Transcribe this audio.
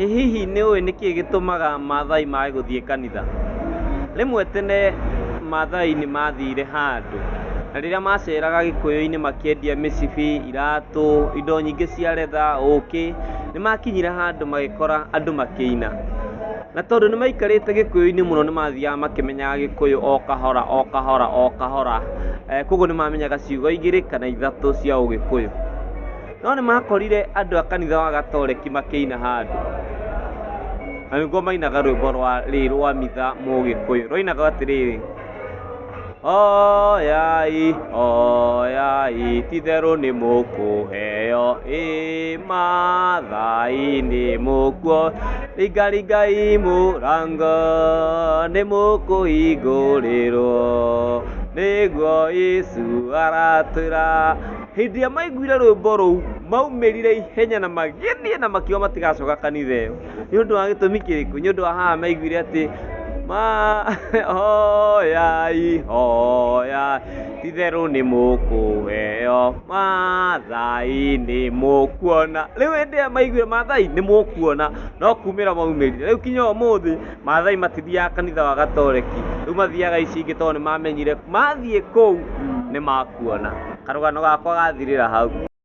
hihi nĩ ũĩ nĩkĩ gĩtũmaga Maathai mage gũthiĩ kanitha? Rĩmwe tene Maathai nĩ mathire handũ na rĩrĩa maceraga Gĩkũyũ-inĩ makĩendia mĩcibi, iratũ, indo nyingĩ cia leather, ũkĩ, nĩ makinyire handũ magĩkora andũ makĩina, na tondũ nĩ maikarĩte Gĩkũyũ-inĩ mũno nĩ mathiaga makĩmenyaga Gĩkũyũ o kahora o kahora o kahora, koguo nĩ mamenyaga ciugo igĩrĩ kana ithatũ cia Ũgĩkũyũ. No nĩ makorire andũ a kanitha wa Gatoreki makĩina handũ, na nĩguo mainaga rwĩmbo rwa mitha Mũgĩkũyũ, rwainaga atĩrĩrĩ: oyai oyai ti therũ nĩ mũkũheo, Maathai nĩ mũkuo, ringaringai mũrango nĩ mũkũhingũrĩrwo, nĩguo Yesu aratũra. Hĩndĩ ĩrĩa maiguire rwĩmbo rũu maumĩrire ihenya na magĩthiĩ na makiuga matigacoka kanitha ĩyo. Nĩ ũndũ wa gĩtũmi kĩrĩkũ? Nĩ ũndũ wa haha maiguire atĩ oyai oyai ti therũ nĩ mũkũheo, Maathai nĩ mũkuona. Rĩu hĩndĩ ĩrĩa maiguire Maathai nĩ mũkuona, no kumĩra maumĩrire. Rĩu kinya ũmũthĩ Maathai matithiaga kanitha wa Gatoreki, rĩu mathiaga ici ingĩ tondũ nĩ mamenyire mathiĩ kũu nĩ makuona. Karũgano gakwa gathirĩra hau.